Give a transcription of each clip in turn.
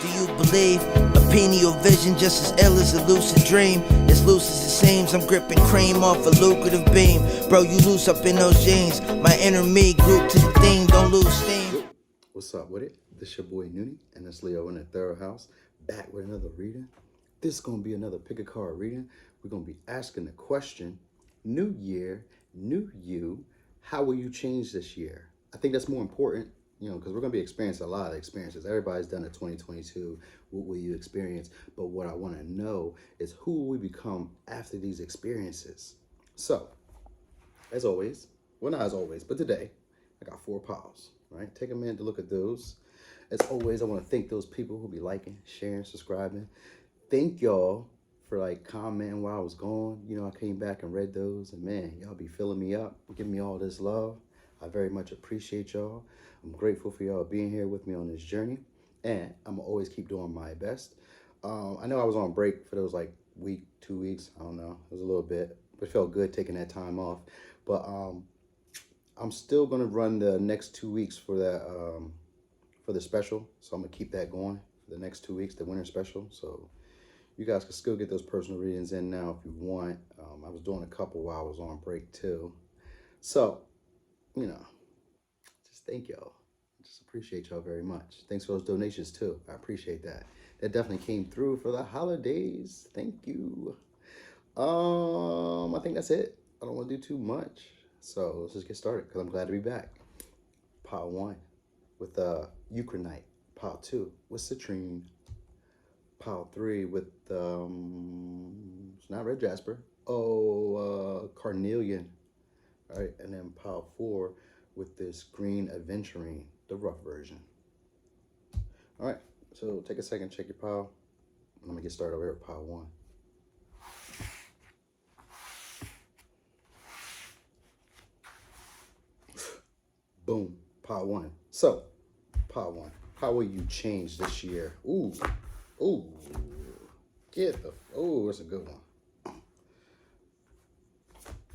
Do you believe a pineal vision just as ill as a lucid dream? As loose as it seems, I'm gripping cream off a lucrative beam. Bro, you loose up in those jeans. My inner me group to the theme, don't lose steam. What's up with it? This your boy Noonie, and it's Leo in the third house, back with another reading. This is going to be another pick a card reading. We're going to be asking the question, new year, new you, how will you change this year? I think that's more important, because we're going to be experiencing a lot of experiences. Everybody's done a 2022. What will you experience? But what I want to know is who will we become after these experiences? So, as always, well, not as always, but today, I got 4 piles, right? Take a minute to look at those. As always, I want to thank those people who be liking, sharing, subscribing. Thank y'all for commenting while I was gone. I came back and read those, and man, y'all be filling me up, giving me all this love. I very much appreciate y'all. I'm grateful for y'all being here with me on this journey, and I'm gonna always keep doing my best. I know I was on break for those week, 2 weeks. I don't know. It was a little bit, but it felt good taking that time off. But I'm still gonna run the next 2 weeks for that for the special. So I'm gonna keep that going for the next 2 weeks, the winter special. So you guys can still get those personal readings in now if you want. I was doing a couple while I was on break too. So, just thank y'all. Just appreciate y'all very much. Thanks for those donations too. I appreciate that. That definitely came through for the holidays. Thank you. I think that's it. I don't want to do too much. So let's just get started because I'm glad to be back. Pile 1 with Euchronite. Pile 2 with Citrine. Pile 3 with it's not red jasper. Carnelian. All right, and then pile 4 with this green aventurine, the rough version. All right, so take a second, check your pile. I'm gonna get started over here with pile 1. Boom, pile 1. So, pile 1, how will you change this year? Ooh, that's a good one.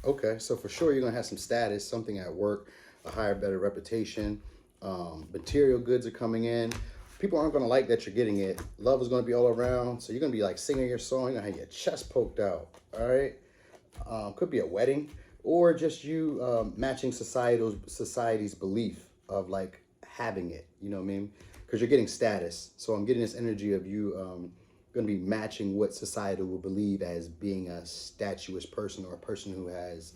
Okay, so for sure you're gonna have some status, something at work, a higher, better reputation. Material goods are coming in. People aren't gonna like that you're getting it. Love is gonna be all around. So you're gonna be singing your song, you're gonna have your chest poked out, all right? Could be a wedding or just you matching society's belief of having it, you know what I mean? Because you're getting status. So I'm getting this energy of you going to be matching what society will believe as being a statuous person or a person who has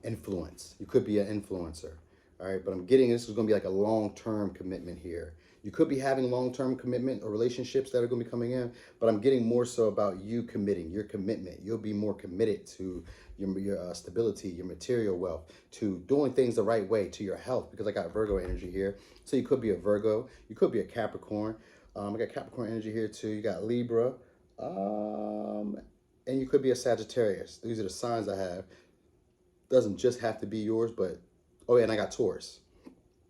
influence. You could be an influencer, all right? But I'm getting this is going to be a long-term commitment here. You could be having long-term commitment or relationships that are going to be coming in, but I'm getting more so about you committing, your commitment. You'll be more committed to your stability, your material wealth, to doing things the right way, to your health, because I got Virgo energy here. So you could be a Virgo, you could be a Capricorn. I got Capricorn energy here too. You got Libra, and you could be a Sagittarius. These are the signs I have. Doesn't just have to be yours, but oh yeah, and I got Taurus.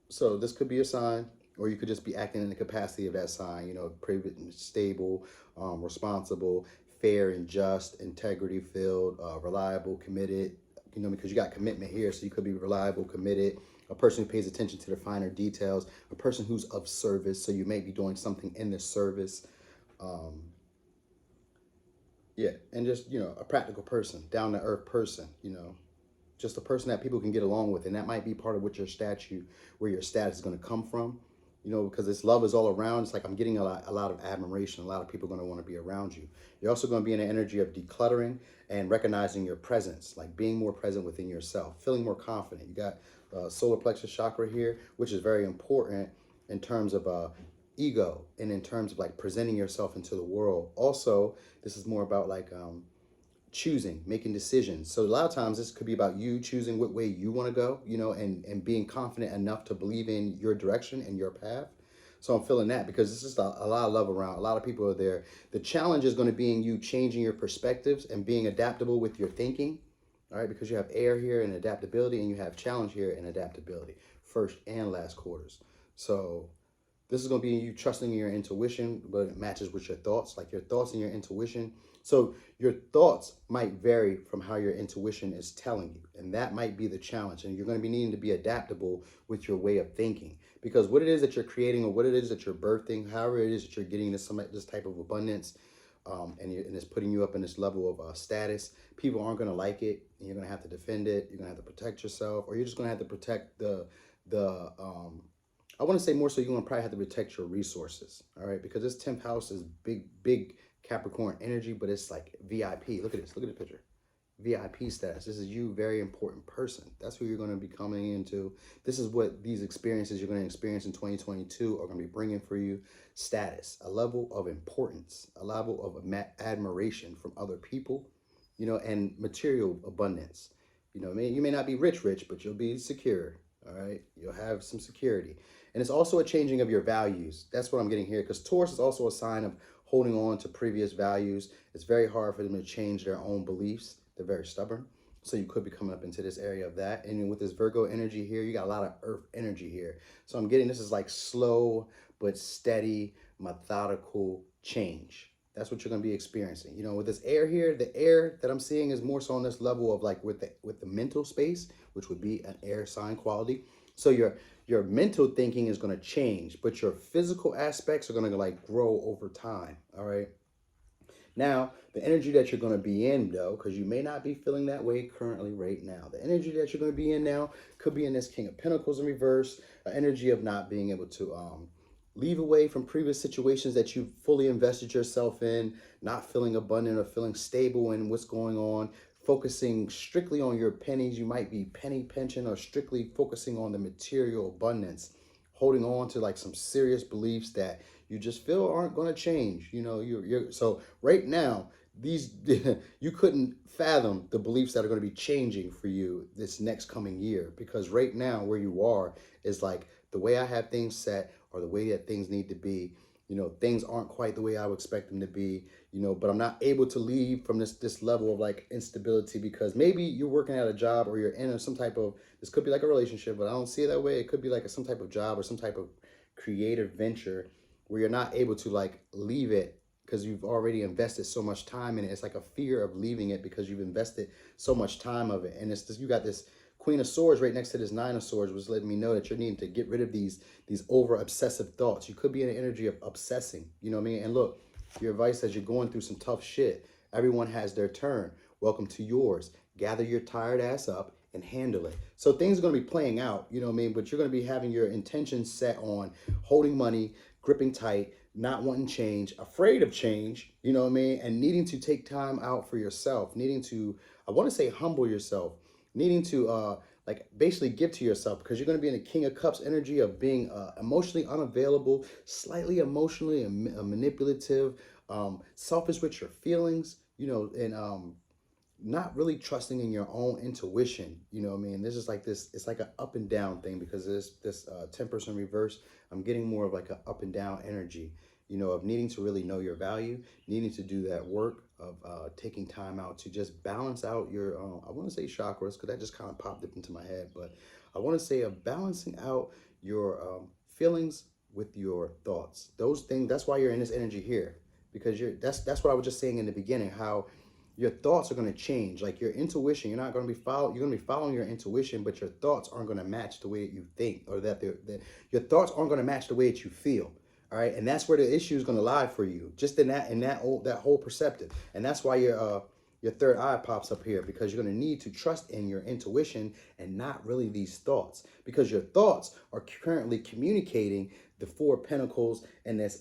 So this could be a sign, or you could just be acting in the capacity of that sign. Private and stable, responsible, fair and just, integrity filled, reliable, committed. Because you got commitment here, so you could be reliable, committed. A person who pays attention to the finer details, a person who's of service, so you may be doing something in this service. And just, a practical person, down-to-earth person, just a person that people can get along with, and that might be part of where your status is going to come from, because this love is all around. It's I'm getting a lot of admiration. A lot of people are going to want to be around you. You're also going to be in an energy of decluttering and recognizing your presence, being more present within yourself, feeling more confident. You got solar plexus chakra here, which is very important in terms of ego and in terms of presenting yourself into the world. Also, this is more about choosing, making decisions. So a lot of times this could be about you choosing what way you want to go, and being confident enough to believe in your direction and your path. So I'm feeling that because this is a lot of love around. A lot of people are there. The challenge is going to be in you changing your perspectives and being adaptable with your thinking. All right, because you have air here and adaptability, and you have challenge here and adaptability, first and last quarters. So this is going to be you trusting in your intuition, but it matches with your thoughts, your thoughts and your intuition. So your thoughts might vary from how your intuition is telling you, and that might be the challenge. And you're going to be needing to be adaptable with your way of thinking, because what it is that you're creating or what it is that you're birthing, however it is that you're getting this type of abundance, and it's putting you up in this level of status, people aren't going to like it, and you're going to have to defend it. You're going to have to protect yourself, or you're just going to have to protect the I want to say more so you're going to probably have to protect your resources, all right? Because this 10th house is big Capricorn energy, but it's like VIP. Look at this. Look at the picture. VIP status. This is you, very important person. That's who you're going to be coming into. This is what these experiences you're going to experience in 2022 are going to be bringing for you. Status, a level of importance, a level of admiration from other people, and material abundance. You may not be rich, but you'll be secure. All right. You'll have some security. And it's also a changing of your values. That's what I'm getting here, because Taurus is also a sign of holding on to previous values. It's very hard for them to change their own beliefs. They're very stubborn. So you could be coming up into this area of that. And with this Virgo energy here, you got a lot of earth energy here. So I'm getting this is like slow but steady, methodical change. That's what you're going to be experiencing. With this air here, the air that I'm seeing is more so on this level of like with the mental space, which would be an air sign quality. So your mental thinking is going to change, but your physical aspects are going to like grow over time. All right. Now, the energy that you're going to be in, though, because you may not be feeling that way currently right now. The energy that you're going to be in now could be in this King of Pentacles in reverse, an energy of not being able to leave away from previous situations that you fully invested yourself in, not feeling abundant or feeling stable in what's going on, focusing strictly on your pennies. You might be penny pinching or strictly focusing on the material abundance, holding on to like some serious beliefs that you just feel aren't going to change. So right now, these you couldn't fathom the beliefs that are going to be changing for you this next coming year, because right now where you are is like the way I have things set or the way that things need to be. Things aren't quite the way I would expect them to be, but I'm not able to leave from this level of like instability, because maybe you're working at a job or you're in some type of, this could be like a relationship, but I don't see it that way. It could be like some type of job or some type of creative venture where you're not able to like leave it because you've already invested so much time in it. It's like a fear of leaving it because you've invested so much time of it. And it's just, you got this Queen of Swords right next to this Nine of Swords, was letting me know that you're needing to get rid of these over obsessive thoughts. You could be in an energy of obsessing, you know what I mean? And look, your advice as you're going through some tough shit, everyone has their turn. Welcome to yours. Gather your tired ass up and handle it. So things are going to be playing out, you know what I mean? But you're going to be having your intentions set on holding money, gripping tight, not wanting change, afraid of change, you know what I mean? And needing to take time out for yourself, needing to, I want to say humble yourself, needing to like basically give to yourself, because you're going to be in a King of Cups energy of being emotionally unavailable, slightly emotionally manipulative, selfish with your feelings, and not really trusting in your own intuition. You know what I mean? This is like this, it's like an up and down thing, because this 10% reverse, I'm getting more of like an up and down energy, of needing to really know your value, needing to do that work of taking time out to just balance out your, I want to say chakras, because that just kind of popped up into my head, but I want to say of balancing out your feelings with your thoughts. Those things, that's why you're in this energy here, because that's what I was just saying in the beginning, how your thoughts are going to change. Like your intuition, you're going to be following your intuition, but your thoughts aren't going to match the way that you think, or that your thoughts aren't going to match the way that you feel. All right. And that's where the issue is going to lie for you, just in that whole perceptive. And that's why your third eye pops up here, because you're going to need to trust in your intuition and not really these thoughts, because your thoughts are currently communicating the Four of Pentacles and this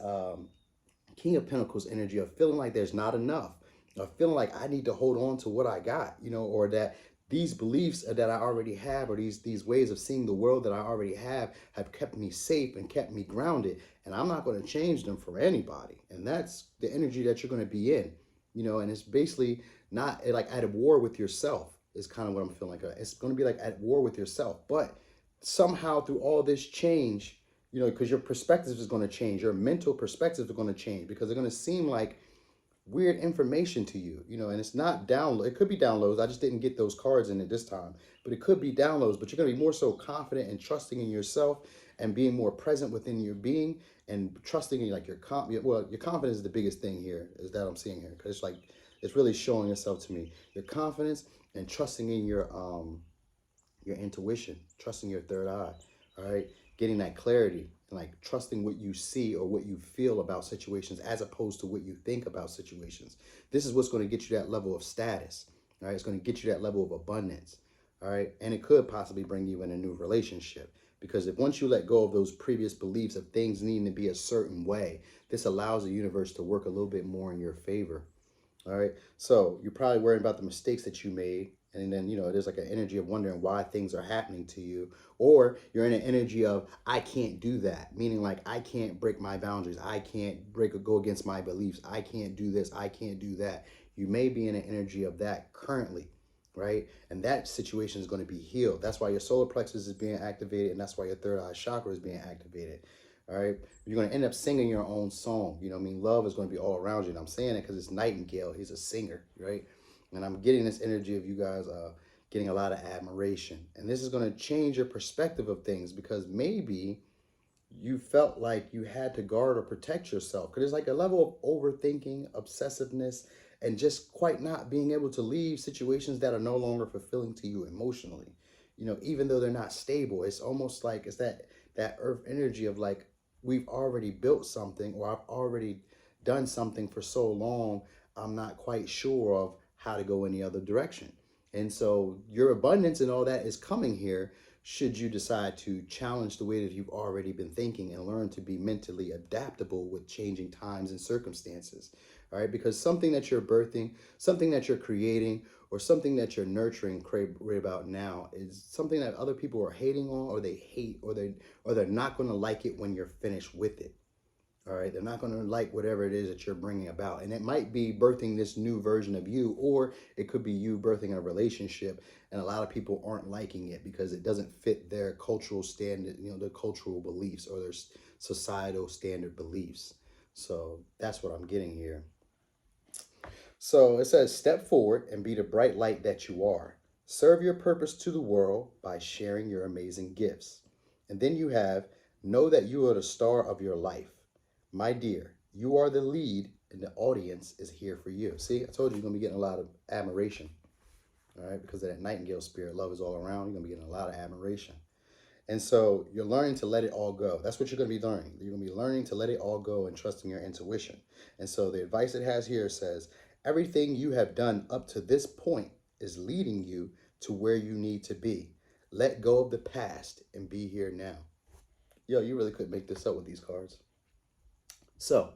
King of Pentacles energy of feeling like there's not enough, of feeling like I need to hold on to what I got, or that these beliefs that I already have, or these ways of seeing the world that I already have kept me safe and kept me grounded, and I'm not going to change them for anybody. And that's the energy that you're going to be in, and it's basically not like at a war with yourself is kind of what I'm feeling like. It's going to be like at war with yourself, but somehow through all this change, because your perspective is going to change, your mental perspectives are going to change, because they're going to seem like weird information to you, and it's not download. It could be downloads. I just didn't get those cards in it this time, but it could be downloads. But you're going to be more so confident and trusting in yourself, and being more present within your being, and trusting in like your confidence is the biggest thing here, is that I'm seeing here, because it's really showing itself to me. Your confidence and trusting in your intuition, trusting your third eye. All right. getting that clarity and like trusting what you see or what you feel about situations as opposed to what you think about situations. This is what's going to get you that level of status. All right, it's going to get you that level of abundance. All right, and it could possibly bring you in a new relationship, because if once you let go of those previous beliefs of things needing to be a certain way, this allows the universe to work a little bit more in your favor. All right. So you're probably worrying about the mistakes that you made. And then, there's like an energy of wondering why things are happening to you. Or you're in an energy of, I can't do that. Meaning like, I can't break my boundaries. I can't go against my beliefs. I can't do this. I can't do that. You may be in an energy of that currently. Right. And that situation is going to be healed. That's why your solar plexus is being activated. And that's why your third eye chakra is being activated. All right. You're going to end up singing your own song. You know what I mean? Love is going to be all around you. And I'm saying it because it's Nightingale. He's a singer, right? And I'm getting this energy of you guys getting a lot of admiration. And this is going to change your perspective of things, because maybe you felt like you had to guard or protect yourself. Because there's like a level of overthinking, obsessiveness, and just quite not being able to leave situations that are no longer fulfilling to you emotionally. Even though they're not stable, it's almost like it's that earth energy of like, we've already built something, or I've already done something for so long, I'm not quite sure of how to go any other direction. And so your abundance and all that is coming here should you decide to challenge the way that you've already been thinking and learn to be mentally adaptable with changing times and circumstances. All right, because something that you're birthing, something that you're creating, or something that you're nurturing right about now is something that other people are hating on, or they hate, or they're not going to like it when you're finished with it. All right, they're not going to like whatever it is that you're bringing about. And it might be birthing this new version of you, or it could be you birthing a relationship, and a lot of people aren't liking it because it doesn't fit their cultural standard, their cultural beliefs or their societal standard beliefs. So that's what I'm getting here. So it says, step forward and be the bright light that you are. Serve your purpose to the world by sharing your amazing gifts. And then you have, know that you are the star of your life. My dear, you are the lead and the audience is here for you. See, I told you you're going to be getting a lot of admiration. All right, because of that Nightingale spirit, love is all around. You're going to be getting a lot of admiration. And so you're learning to let it all go. That's what you're going to be learning. You're going to be learning to let it all go and trusting your intuition. And so the advice it has here says, everything you have done up to this point is leading you to where you need to be. Let go of the past and be here now. Yo, you really couldn't make this up with these cards. So,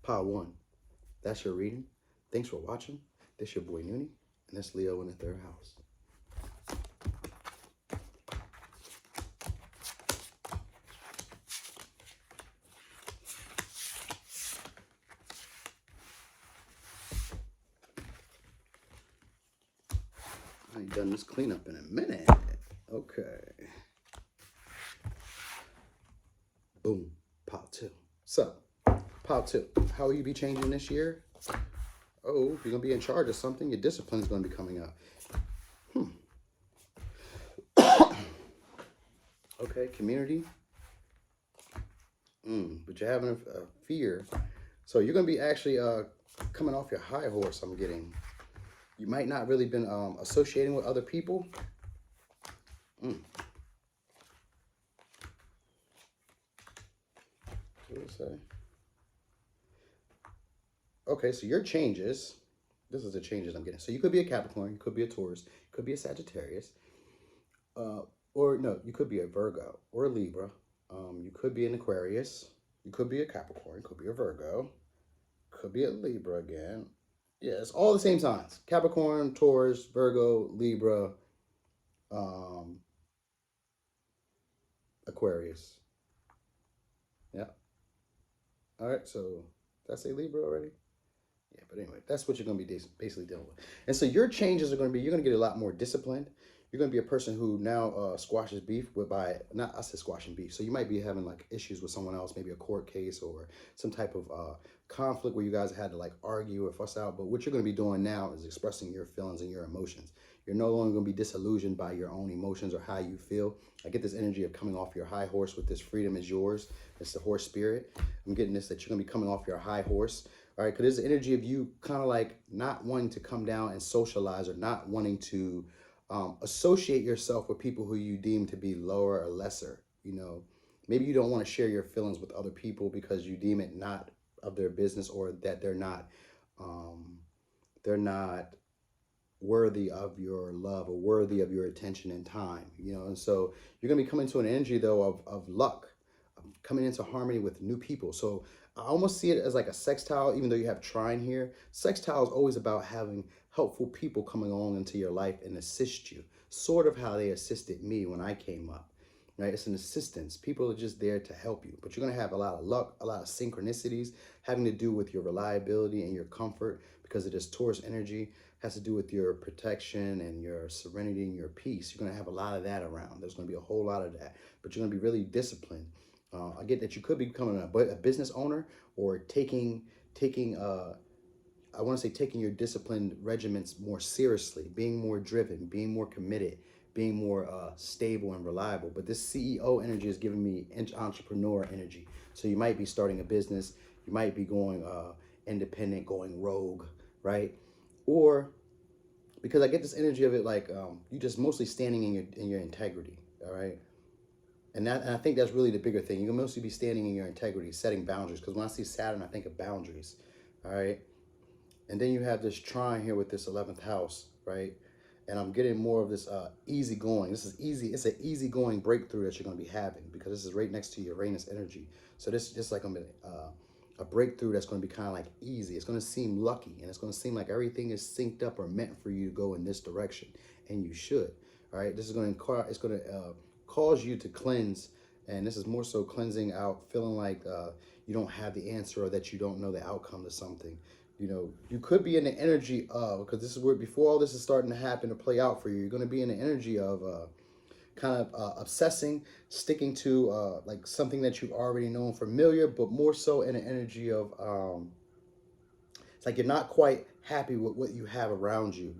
Pile 1, that's your reading. Thanks for watching. This your boy Noonie, and that's Leo in the third house. I ain't done this cleanup in a minute. Okay. Boom. Pile 2. So, Pile 2. How will you be changing this year? Oh, if you're going to be in charge of something, your discipline is going to be coming up. Okay, community. But you're having a fear. So you're going to be actually coming off your high horse, I'm getting. You might not really been associating with other people. What did it say? Okay, so your changes, this is the changes I'm getting. So you could be a Capricorn, you could be a Taurus, you could be a Sagittarius, or no, you could be a Virgo or a Libra. You could be an Aquarius, you could be a Capricorn, could be a Virgo, could be a Libra again. Yeah, it's all the same signs. Capricorn, Taurus, Virgo, Libra, Aquarius. Yeah. All right, so did I say Libra already? Yeah, but anyway, that's what you're going to be basically dealing with. And so your changes are going to be, you're going to get a lot more disciplined. You're going to be a person who now squashes beef not I said squashing beef. So you might be having like issues with someone else, maybe a court case or some type of conflict where you guys had to like argue or fuss out. But what you're going to be doing now is expressing your feelings and your emotions. You're no longer going to be disillusioned by your own emotions or how you feel. I get this energy of coming off your high horse with this freedom is yours. It's the horse spirit. I'm getting this that you're going to be coming off your high horse. All right, because there's the energy of you kind of like not wanting to come down and socialize or not wanting to associate yourself with people who you deem to be lower or lesser, Maybe you don't want to share your feelings with other people because you deem it not of their business, or that they're not worthy of your love or worthy of your attention and time, and so you're going to be coming to an energy though of luck, of coming into harmony with new people. So I almost see it as like a sextile, even though you have trine here. Sextile is always about having helpful people coming along into your life and assist you, sort of how they assisted me when I came up, right? It's an assistance. People are just there to help you, but you're going to have a lot of luck, a lot of synchronicities having to do with your reliability and your comfort, because it is Taurus energy, has to do with your protection and your serenity and your peace. You're going to have a lot of that around. There's going to be a whole lot of that, but you're going to be really disciplined. I get that you could be becoming a business owner, or taking I want to say taking your disciplined regiments more seriously, being more driven, being more committed, being more stable and reliable. But this CEO energy is giving me entrepreneur energy. So you might be starting a business, you might be going independent, going rogue, right? Or because I get this energy of it like you just mostly standing in your integrity, all right? And I think that's really the bigger thing. You'll mostly be standing in your integrity, setting boundaries. Because when I see Saturn, I think of boundaries, all right? And then you have this trine here with this 11th house, right? And I'm getting more of this easy going. This is easy. It's an easy going breakthrough that you're going to be having, because this is right next to Uranus energy. So this is just like a breakthrough that's going to be kind of like easy. It's going to seem lucky, and it's going to seem like everything is synced up or meant for you to go in this direction, and you should. All right. This is going to cause you to cleanse, and this is more so cleansing out, feeling like you don't have the answer, or that you don't know the outcome to something. You could be in the energy of, because this is where, before all this is starting to happen to play out for you, you're going to be in the energy of kind of obsessing, sticking to like something that you already know and familiar, but more so in an energy of it's like you're not quite happy with what you have around you,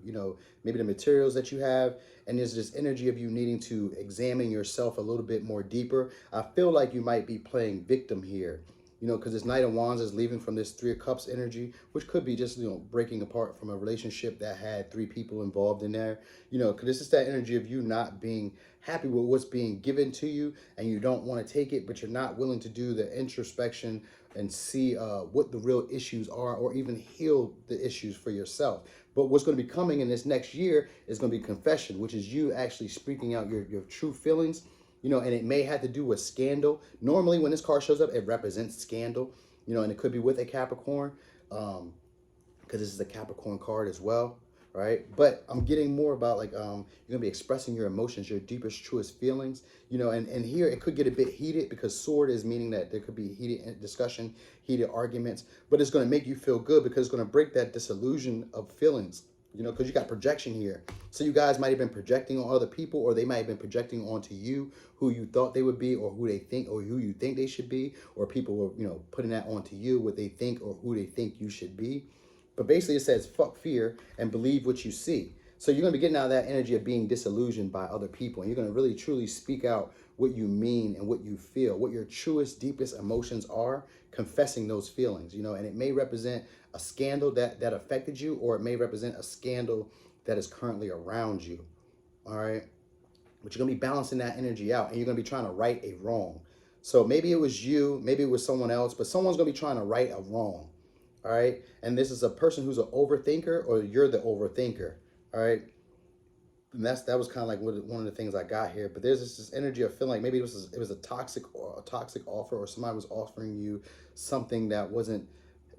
maybe the materials that you have, and there's this energy of you needing to examine yourself a little bit more deeper. I feel like you might be playing victim here, because this Knight of Wands is leaving from this Three of Cups energy, which could be just, breaking apart from a relationship that had three people involved in there, because this is that energy of you not being happy with what's being given to you, and you don't want to take it, but you're not willing to do the introspection and see what the real issues are, or even heal the issues for yourself. But what's going to be coming in this next year is going to be confession, which is you actually speaking out your true feelings, and it may have to do with scandal. Normally when this card shows up, it represents scandal, and it could be with a Capricorn, because this is a Capricorn card as well, right? But I'm getting more about like you're gonna be expressing your emotions, your deepest, truest feelings, and here it could get a bit heated, because sword is meaning that there could be heated discussion, heated arguments, but it's gonna make you feel good, because it's gonna break that disillusion of feelings, because you got projection here. So you guys might have been projecting on other people, or they might have been projecting onto you who you thought they would be, or who they think, or who you think they should be, or people were, putting that onto you, what they think or who they think you should be. But basically it says fuck fear and believe what you see. So you're going to be getting out of that energy of being disillusioned by other people, and you're going to really truly speak out what you mean and what you feel, what your truest, deepest emotions are, confessing those feelings, and it may represent a scandal that affected you, or it may represent a scandal that is currently around you. All right. But you're going to be balancing that energy out, and you're going to be trying to right a wrong. So maybe it was you, maybe it was someone else, but someone's going to be trying to right a wrong. All right. And this is a person who's an overthinker, or you're the overthinker. All right. And that was kind of like one of the things I got here. But there's this energy of feeling like maybe it was a toxic offer, or somebody was offering you something that wasn't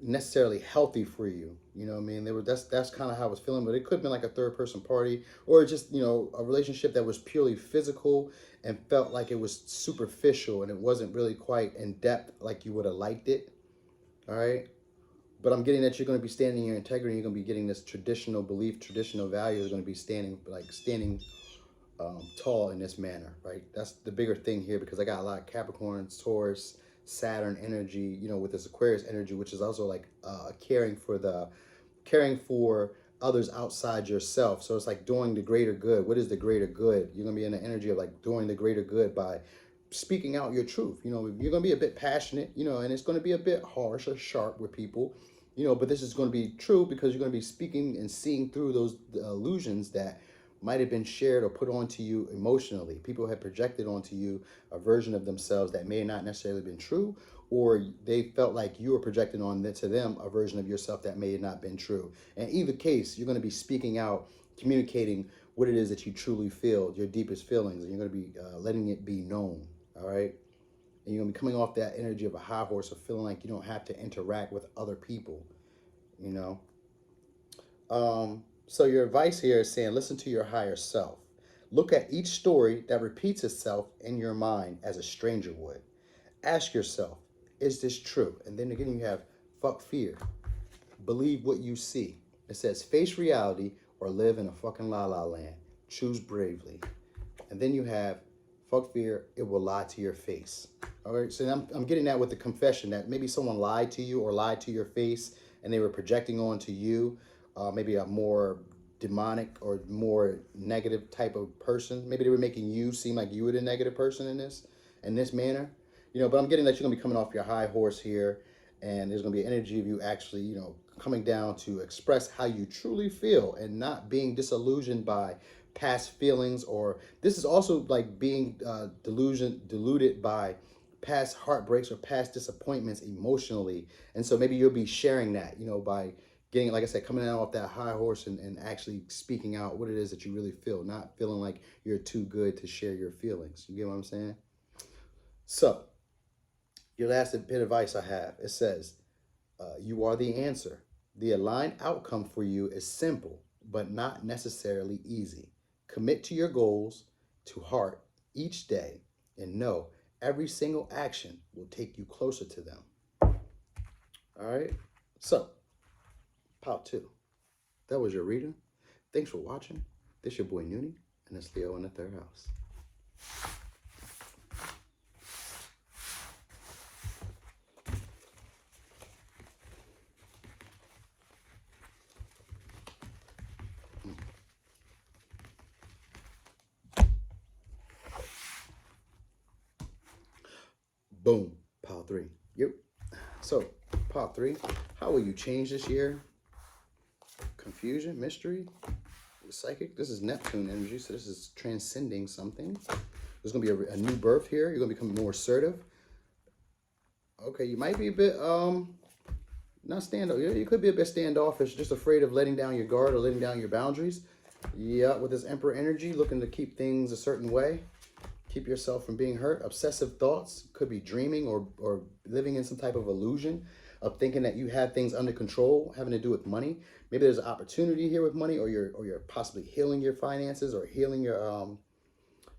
necessarily healthy for you. You know what I mean? That's kind of how I was feeling. But it could have been like a third person party, or just a relationship that was purely physical and felt like it was superficial, and it wasn't really quite in depth like you would have liked it. All right. But I'm getting that you're going to be standing in your integrity. You're going to be getting this traditional belief, traditional values are going to be standing tall in this manner, right? That's the bigger thing here, because I got a lot of Capricorns, Taurus, Saturn energy, with this Aquarius energy, which is also like caring for others outside yourself. So it's like doing the greater good. What is the greater good? You're going to be in the energy of like doing the greater good by speaking out your truth. You're going to be a bit passionate, and it's going to be a bit harsh or sharp with people, but this is going to be true, because you're going to be speaking and seeing through those illusions that might have been shared or put onto you emotionally. People have projected onto you a version of themselves that may not necessarily been true, or they felt like you were projecting on to them a version of yourself that may have not been true. In either case, you're going to be speaking out, communicating what it is that you truly feel, your deepest feelings, and you're going to be letting it be known. All right. And you're going to be coming off that energy of a high horse of feeling like you don't have to interact with other people, you know. So your advice here is saying, listen to your higher self. Look at each story that repeats itself in your mind as a stranger would. Ask yourself, is this true? And then again, you have fuck fear. Believe what you see. It says, face reality or live in a fucking la la land. Choose bravely. And then you have, fuck fear, it will lie to your face. All right, so I'm getting that with the confession that maybe someone lied to you or lied to your face and they were projecting onto you, maybe a more demonic or more negative type of person. Maybe they were making you seem like you were the negative person in this manner. But I'm getting that you're gonna be coming off your high horse here, and there's gonna be an energy of you actually, coming down to express how you truly feel and not being disillusioned by past feelings, or this is also like being deluded by past heartbreaks or past disappointments emotionally. And so maybe you'll be sharing that, by getting, like I said, coming out off that high horse and actually speaking out what it is that you really feel, not feeling like you're too good to share your feelings. You get what I'm saying? So your last bit of advice I have, it says, you are the answer. The aligned outcome for you is simple, but not necessarily easy. Commit to your goals, to heart each day, and know every single action will take you closer to them. All right? So, part 2. That was your reading. Thanks for watching. This your boy Noonie, and it's Leo in the third house. Boom. Pile 3. Yep. So, pile 3. How will you change this year? Confusion, mystery, psychic. This is Neptune energy, so this is transcending something. There's going to be a new birth here. You're going to become more assertive. Okay, you might be a bit, not standoff. You could be a bit standoffish, just afraid of letting down your guard or letting down your boundaries. Yeah, with this Emperor energy, looking to keep things a certain way. Keep yourself from being hurt. Obsessive thoughts, could be dreaming or living in some type of illusion of thinking that you have things under control, having to do with money. Maybe there's an opportunity here with money, or you're possibly healing your finances or healing your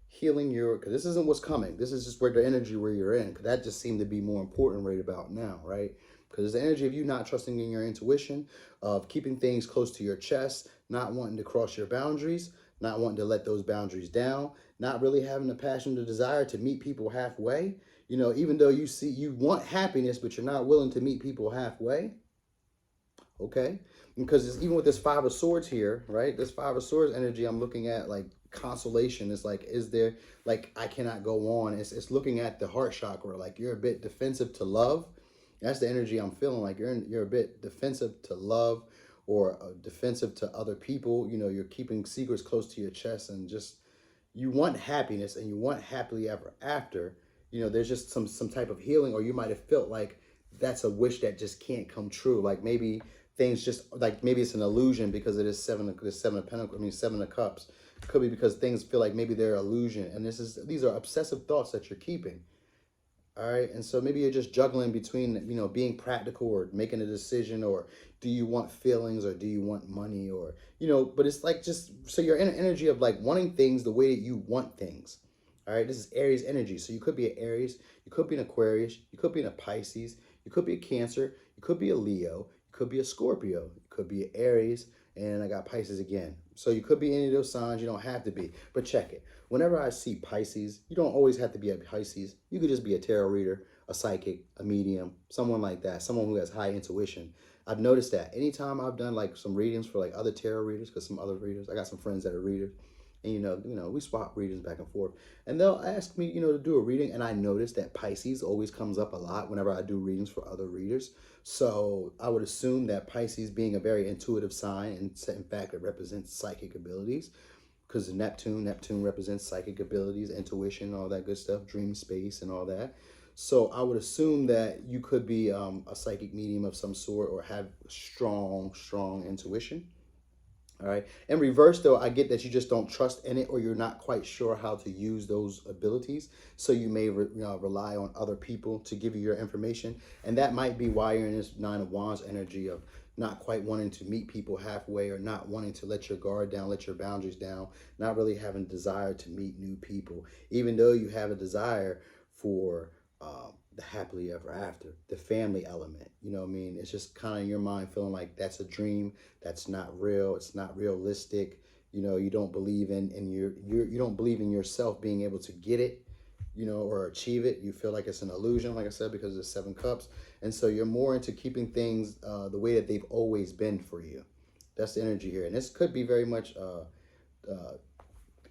because this isn't what's coming. This is just where the energy where you're in, because that just seemed to be more important right about now, right? Because it's the energy of you not trusting in your intuition, of keeping things close to your chest, not wanting to cross your boundaries, not wanting to let those boundaries down, not really having the passion, the desire to meet people halfway. Even though you want happiness, but you're not willing to meet people halfway. Okay? Because even with this Five of Swords here, right? This Five of Swords energy, I'm looking at like consolation. It's like, is there, like, I cannot go on. It's looking at the heart chakra, like you're a bit defensive to love. That's the energy I'm feeling, like you're a bit defensive to love, or defensive to other people. You're keeping secrets close to your chest, and just, you want happiness and you want happily ever after. There's just some type of healing, or you might have felt like that's a wish that just can't come true. Like maybe things just, like maybe it's an illusion because it is Seven of Pentacles, Seven of Cups. It could be because things feel like maybe they're illusion, and these are obsessive thoughts that you're keeping. All right, and so maybe you're just juggling between, being practical or making a decision, or do you want feelings or do you want money, or, but it's like, just, so you're in an energy of like wanting things the way that you want things. All right, this is Aries energy. So you could be an Aries, you could be an Aquarius, you could be in a Pisces, you could be a Cancer, you could be a Leo, you could be a Scorpio, you could be an Aries, and I got Pisces again. So you could be any of those signs, you don't have to be, but check it. Whenever I see Pisces, you don't always have to be a Pisces. You could just be a tarot reader, a psychic, a medium, someone like that, someone who has high intuition. I've noticed that anytime I've done like some readings for like other tarot readers, because some other readers, I got some friends that are readers, and we swap readings back and forth, and they'll ask me, to do a reading, and I notice that Pisces always comes up a lot whenever I do readings for other readers. So I would assume that Pisces, being a very intuitive sign, and in fact it represents psychic abilities, because Neptune represents psychic abilities, intuition, all that good stuff, dream space and all that. So I would assume that you could be a psychic medium of some sort or have strong intuition. All right. In reverse, though, I get that you just don't trust in it, or you're not quite sure how to use those abilities. So you may rely on other people to give you your information. And that might be why you're in this Nine of Wands energy of not quite wanting to meet people halfway, or not wanting to let your guard down, let your boundaries down, not really having a desire to meet new people, even though you have a desire for the happily ever after, the family element. You know what I mean? It's just kind of in your mind feeling like that's a dream, that's not real, it's not realistic. You know, you don't believe in you don't believe in yourself being able to get it, you know, or achieve it. You feel like it's an illusion, like I said, because of the Seven Cups. And so you're more into keeping things the way that they've always been for you. That's the energy here. And this could be very much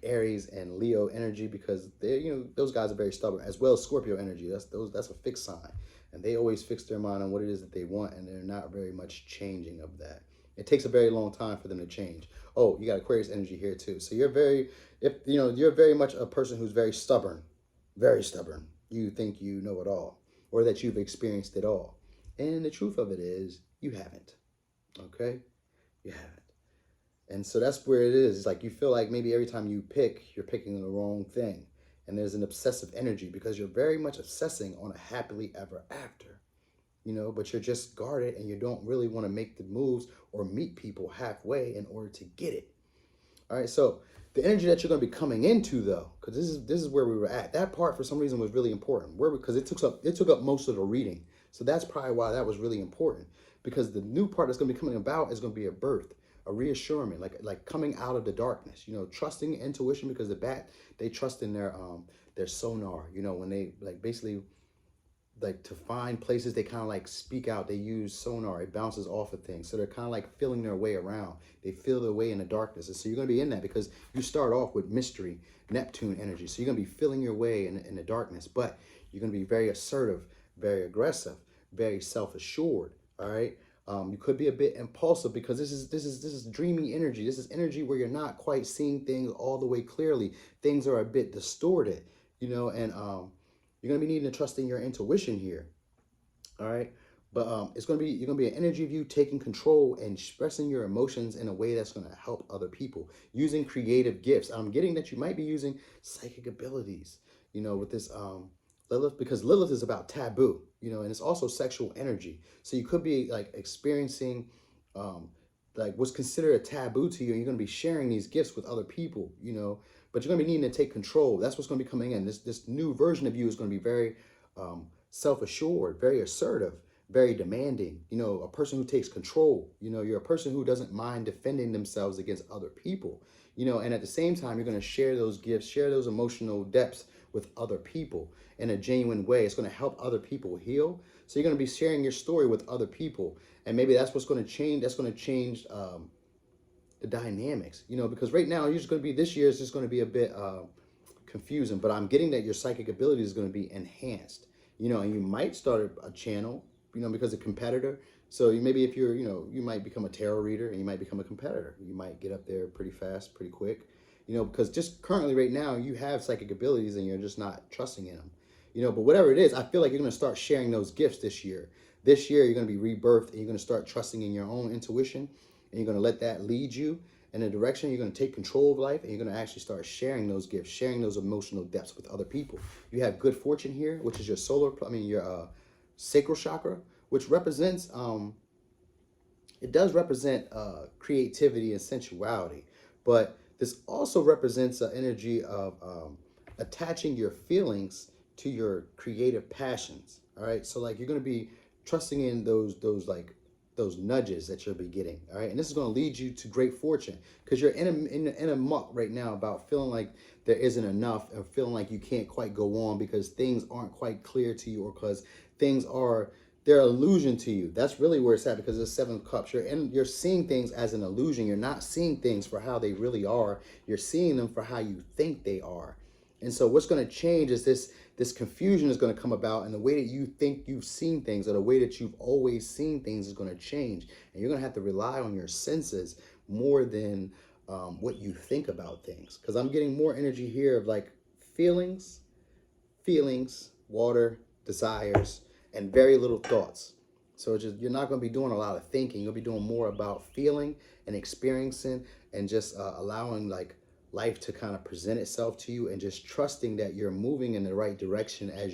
Aries and Leo energy, because they, you know, those guys are very stubborn, as well as Scorpio energy. That's a fixed sign, and they always fix their mind on what it is that they want, and they're not very much changing of that. It takes a very long time for them to change. Oh, you got Aquarius energy here too. So you're you're very much a person who's very stubborn, very stubborn. You think you know it all, or that you've experienced it all, and the truth of it is you haven't. Okay, you haven't. And so that's where it is. It's like you feel like maybe every time you pick, you're picking the wrong thing. And there's an obsessive energy because you're very much obsessing on a happily ever after, you know, but you're just guarded and you don't really want to make the moves or meet people halfway in order to get it. All right. So the energy that you're going to be coming into, though, because this is where we were at. That part for some reason was really important, because it took up most of the reading. So that's probably why that was really important, because the new part that's going to be coming about is going to be a birth, a reassurance, like coming out of the darkness, you know, trusting intuition, because the bat, they trust in their sonar, you know, when they basically to find places, they kind of speak out, they use sonar, it bounces off of things. So they're kind of like feeling their way around. They feel their way in the darkness. And so you're going to be in that because you start off with mystery, Neptune energy. So you're going to be feeling your way in the darkness, but you're going to be very assertive, very aggressive, very self-assured. All right. You could be a bit impulsive because this is dreamy energy. This is energy where you're not quite seeing things all the way clearly. Things are a bit distorted, you know, and you're gonna be needing to trust in your intuition here. All right, but you're gonna be an energy of you taking control and expressing your emotions in a way that's gonna help other people, using creative gifts. I'm getting that you might be using psychic abilities, you know, with this Lilith, because Lilith is about taboo, you know, and it's also sexual energy. So you could be experiencing what's considered a taboo to you, and you're going to be sharing these gifts with other people, you know, but you're going to be needing to take control. That's what's going to be coming in. This new version of you is going to be very self-assured, very assertive, very demanding, you know, a person who takes control. You know, you're a person who doesn't mind defending themselves against other people, you know, and at the same time, you're going to share those gifts, share those emotional depths with other people in a genuine way. It's going to help other people heal. So you're going to be sharing your story with other people. And maybe that's what's going to change. That's going to change the dynamics, you know, because right now this year is just going to be a bit confusing, but I'm getting that your psychic ability is going to be enhanced, you know, and you might start a channel, you know, because a competitor. So maybe if you're, you know, you might become a tarot reader and you might become a competitor. You might get up there pretty fast, pretty quick. You know, because just currently right now you have psychic abilities and you're just not trusting in them, you know, but whatever it is, I feel like you're going to start sharing those gifts this year. This year, you're going to be rebirthed and you're going to start trusting in your own intuition, and you're going to let that lead you in a direction. You're going to take control of life, and you're going to actually start sharing those gifts, sharing those emotional depths with other people. You have good fortune here, which is your sacral chakra, which represents, it does represent creativity and sensuality, but this also represents an energy of attaching your feelings to your creative passions. All right, so you're going to be trusting in those nudges that you'll be getting. All right, and this is going to lead you to great fortune, because you're in a muck right now about feeling like there isn't enough, or feeling like you can't quite go on because things aren't quite clear to you, or because they're illusion to you. That's really where it's at, because there's 7 cups. You're seeing things as an illusion. You're not seeing things for how they really are. You're seeing them for how you think they are. And so what's going to change is this confusion is going to come about, and the way that you think you've seen things, or the way that you've always seen things, is going to change. And you're going to have to rely on your senses more than what you think about things. Because I'm getting more energy here of like feelings, water, desires, and very little thoughts. So it's just you're not going to be doing a lot of thinking. You'll be doing more about feeling and experiencing and just allowing like life to kind of present itself to you and just trusting that you're moving in the right direction as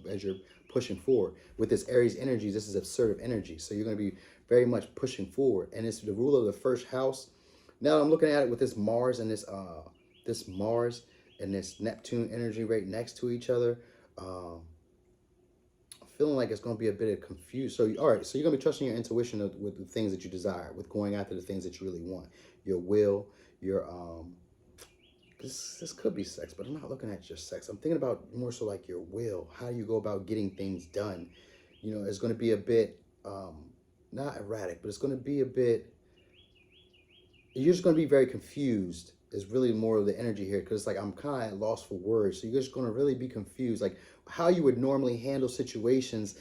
as you're pushing forward. With this Aries energy, this is assertive energy. So you're going to be very much pushing forward. And it's the rule of the first house. Now I'm looking at it with this Mars and this Mars and this Neptune energy right next to each other. Feeling like it's going to be a bit of confused. So, all right, so you're going to be trusting your intuition with the things that you desire, with going after the things that you really want. Your will, your, this could be sex, but I'm not looking at just sex. I'm thinking about more so like your will, how you go about getting things done. You know, it's going to be a bit, not erratic, but it's going to be a bit, you're just going to be very confused is really more of the energy here, because it's like I'm kind of at loss for words. So you're just going to really be confused, like how you would normally handle situations.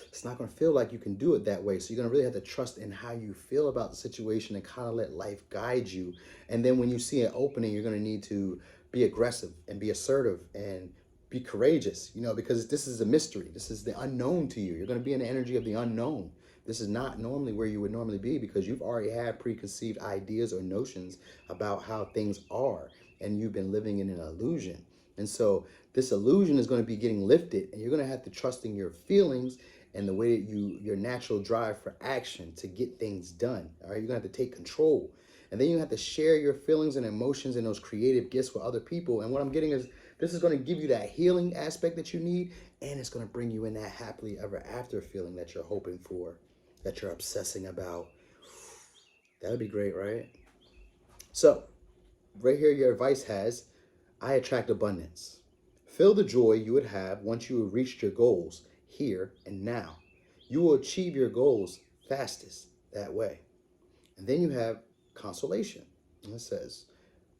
It's not going to feel like you can do it that way. So you're going to really have to trust in how you feel about the situation and kind of let life guide you. And then when you see an opening, you're going to need to be aggressive and be assertive and be courageous, you know, because this is a mystery. This is the unknown to you. You're going to be in the energy of the unknown. This is not normally where you would normally be, because you've already had preconceived ideas or notions about how things are, and you've been living in an illusion. And so this illusion is going to be getting lifted, and you're going to have to trust in your feelings and the way that your natural drive for action to get things done. All right, you're going to have to take control, and then you have to share your feelings and emotions and those creative gifts with other people. And what I'm getting is this is going to give you that healing aspect that you need, and it's going to bring you in that happily ever after feeling that you're hoping for, that you're obsessing about. That'd be great, right? So, right here, your advice has, I attract abundance. Feel the joy you would have once you have reached your goals here and now. You will achieve your goals fastest that way. And then you have consolation. And it says,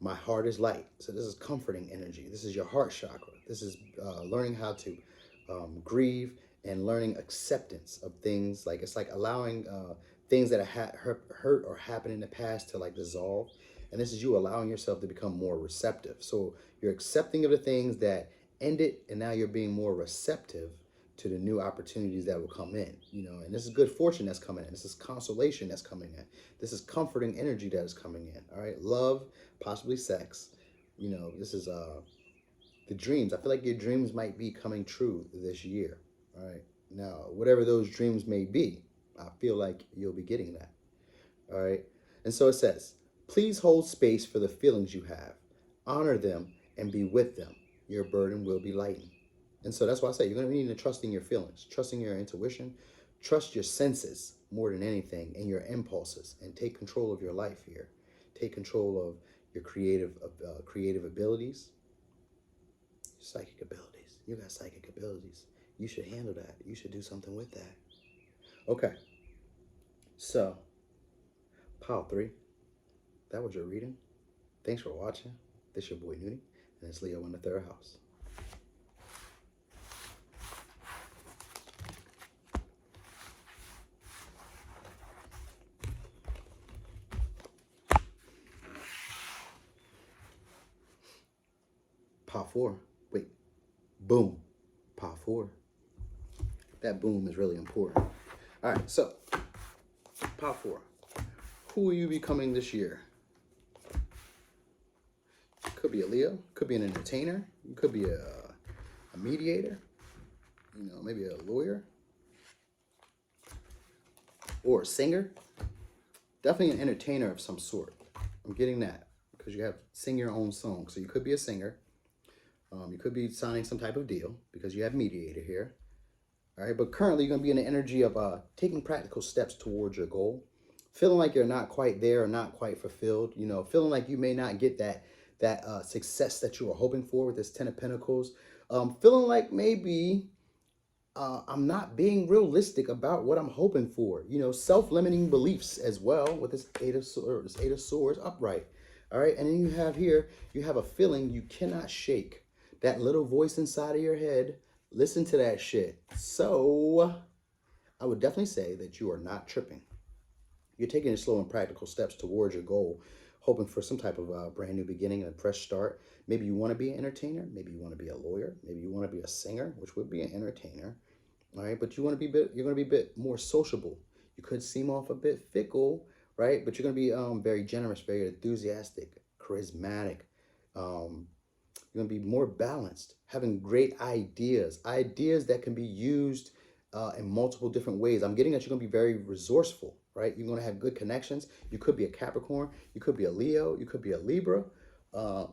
my heart is light. So this is comforting energy. This is your heart chakra. This is learning how to grieve and learning acceptance of things. Like it's like allowing things that have hurt or happened in the past to like dissolve. And this is you allowing yourself to become more receptive. So you're accepting of the things that ended, and now you're being more receptive to the new opportunities that will come in, you know. And this is good fortune that's coming in. This is consolation that's coming in. This is comforting energy that is coming in. All right, love, possibly sex. You know, this is the dreams. I feel like your dreams might be coming true this year. All right, now whatever those dreams may be, I feel like you'll be getting that. All right, and so it says, please hold space for the feelings you have, honor them, and be with them. Your burden will be lightened. And so that's why I say you're going to need to trust in your feelings, trusting your intuition, trust your senses more than anything, and your impulses, and take control of your life here. Take control of your creative abilities, psychic abilities. You got psychic abilities. You should handle that. You should do something with that. Okay. So, pile 3. That was your reading. Thanks for watching. This is your boy Nudie, and it's Leo in the 3rd house. Pile 4. Wait. Boom. Pile 4. That boom is really important. All right, so pile 4. Who will you be becoming this year? Could be a Leo. Could be an entertainer. Could be a mediator. You know, maybe a lawyer. Or a singer. Definitely an entertainer of some sort. I'm getting that because you have sing your own song. So you could be a singer. You could be signing some type of deal because you have mediator here. All right, but currently you're going to be in the energy of taking practical steps towards your goal. Feeling like you're not quite there or not quite fulfilled. You know, feeling like you may not get that success that you were hoping for with this 10 of Pentacles. Feeling like maybe I'm not being realistic about what I'm hoping for. You know, self-limiting beliefs as well with this Eight of Swords upright. All right, and then you have here, you have a feeling you cannot shake. That little voice inside of your head, listen to that shit. So I would definitely say that you are not tripping. You're taking slow and practical steps towards your goal. hoping for some type of brand new beginning, a fresh start. Maybe you want to be an entertainer. Maybe you want to be a lawyer. Maybe you want to be a singer, which would be an entertainer. All right, but you want to be you're going to be a bit more sociable. You could seem off a bit fickle, right? But you're going to be very generous, very enthusiastic, charismatic. Um, you're going to be more balanced, having great ideas that can be used in multiple different ways. I'm getting that you're going to be very resourceful, right? You're going to have good connections. You could be a Capricorn, you could be a Leo, you could be a Libra. Uh,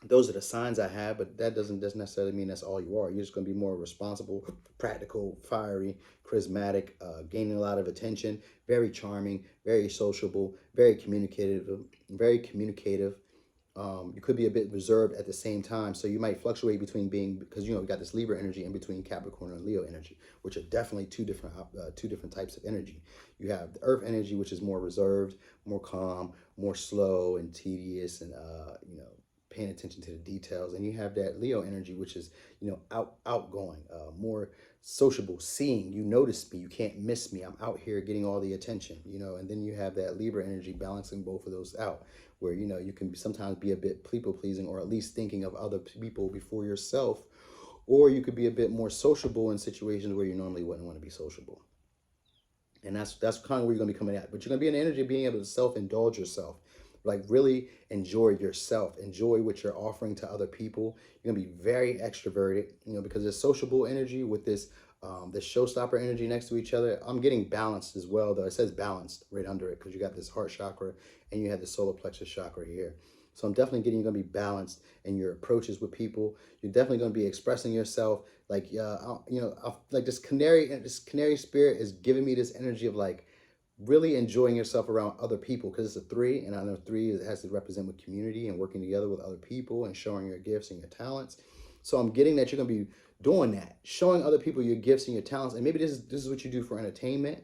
those are the signs I have, but that doesn't necessarily mean that's all you are. You're just going to be more responsible, practical, fiery, charismatic, gaining a lot of attention, very charming, very sociable, very communicative, very communicative. You could be a bit reserved at the same time. So you might fluctuate between being, because you got this Libra energy in between Capricorn and Leo energy, which are definitely two different types of energy. You have the Earth energy, which is more reserved, more calm, more slow and tedious, and paying attention to the details. And you have that Leo energy, which is outgoing, more sociable, seeing. You notice me, you can't miss me. I'm out here getting all the attention. And then you have that Libra energy balancing both of those out, where you can sometimes be a bit people pleasing, or at least thinking of other people before yourself, or you could be a bit more sociable in situations where you normally wouldn't want to be sociable. And that's kind of where you're going to be coming at. But you're going to be in the energy of being able to self-indulge yourself, like really enjoy yourself, enjoy what you're offering to other people. You're going to be very extroverted, because there's sociable energy with this showstopper energy next to each other. I'm getting balanced as well, though. It says balanced right under it, because you got this heart chakra and you have the solar plexus chakra here. So I'm definitely getting you're going to be balanced in your approaches with people. You're definitely going to be expressing yourself. Like, like this canary spirit is giving me this energy of like really enjoying yourself around other people, because it's a 3, and I know 3 has to represent with community and working together with other people and showing your gifts and your talents. So I'm getting that you're going to be doing that, showing other people your gifts and your talents. And maybe this is what you do for entertainment,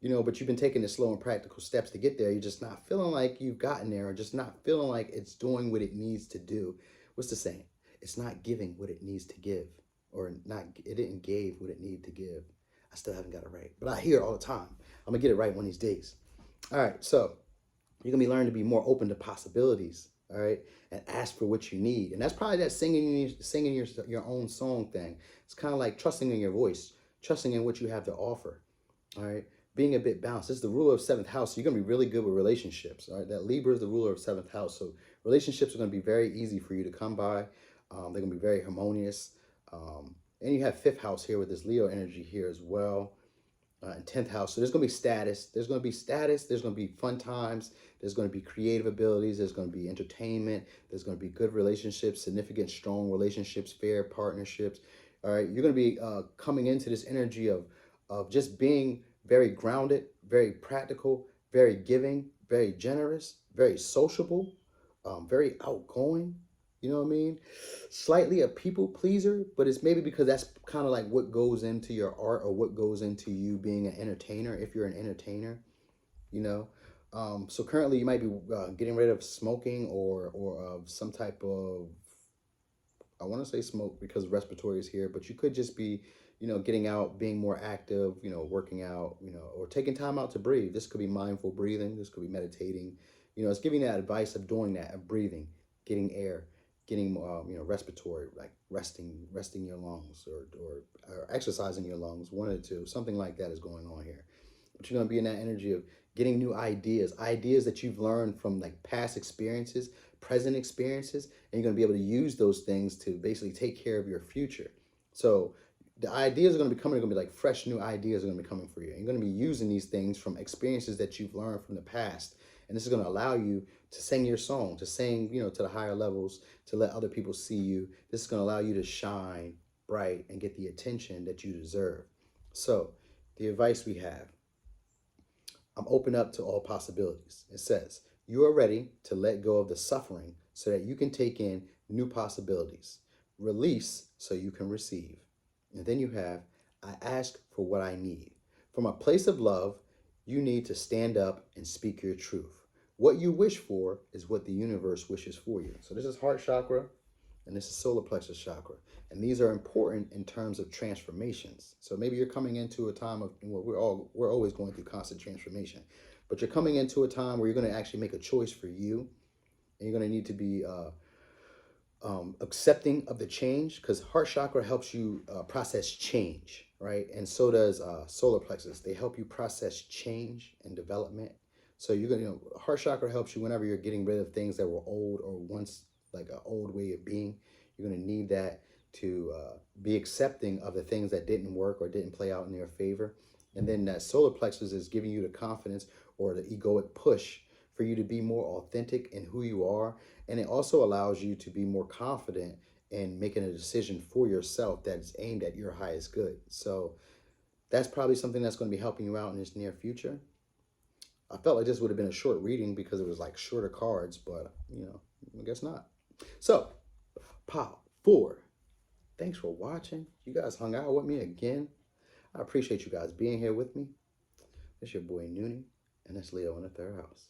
but you've been taking the slow and practical steps to get there. You're just not feeling like you've gotten there, or just not feeling like it's doing what it needs to do. What's the saying? It's not giving what it needs to give, or it didn't give what it needed to give. I still haven't got it right, but I hear it all the time. I'm gonna get it right one of these days. All right, so you're gonna be learning to be more open to possibilities, all right, and ask for what you need. And that's probably that singing your own song thing. It's kind of like trusting in your voice, trusting in what you have to offer, all right. Being a bit balanced. This is the ruler of 7th house. So you're going to be really good with relationships. All right. That Libra is the ruler of 7th house. So relationships are going to be very easy for you to come by. They're going to be very harmonious. And you have 5th house here with this Leo energy here as well. And 10th house. So there's going to be status. There's going to be status. There's going to be fun times. There's going to be creative abilities. There's going to be entertainment. There's going to be good relationships, significant, strong relationships, fair partnerships. All right. You're going to be coming into this energy of just being very grounded, very practical, very giving, very generous, very sociable, very outgoing. You know what I mean? Slightly a people pleaser, but it's maybe because that's kind of like what goes into your art, or what goes into you being an entertainer, if you're an entertainer, So currently you might be getting rid of smoking, or of some type of, I want to say smoke because respiratory is here, but you could just be getting out, being more active, working out, or taking time out to breathe. This could be mindful breathing. This could be meditating. It's giving that advice of doing that, of breathing, getting air, getting, respiratory, like resting your lungs, or exercising your lungs, one of the two, something like that is going on here. But you're going to be in that energy of getting new ideas that you've learned from like past experiences, present experiences, and you're going to be able to use those things to basically take care of your future. So the ideas are going to be coming, they're going to be like fresh new ideas are going to be coming for you. And you're going to be using these things from experiences that you've learned from the past. And this is going to allow you to sing your song, to sing, to the higher levels, to let other people see you. This is going to allow you to shine bright and get the attention that you deserve. So the advice we have, I'm open up to all possibilities. It says, you are ready to let go of the suffering so that you can take in new possibilities. Release so you can receive. And then you have, I ask for what I need. From a place of love, you need to stand up and speak your truth. What you wish for is what the universe wishes for you. So this is heart chakra. and this is solar plexus chakra. And these are important in terms of transformations. So maybe you're coming into a time of, well, we're always going through constant transformation, but you're coming into a time where you're going to actually make a choice for you, and you're going to need to be accepting of the change, because heart chakra helps you process change, right? And so does solar plexus. They help you process change and development. So you're gonna, heart chakra helps you whenever you're getting rid of things that were old or once like an old way of being. You're gonna need that to be accepting of the things that didn't work or didn't play out in your favor. And then that solar plexus is giving you the confidence or the egoic push for you to be more authentic in who you are. And it also allows you to be more confident in making a decision for yourself that's aimed at your highest good. So that's probably something that's going to be helping you out in this near future. I felt like this would have been a short reading because it was like shorter cards, but I guess not. So, Pop 4, thanks for watching. You guys hung out with me again. I appreciate you guys being here with me. It's your boy Noonie, and that's Leo in the third house.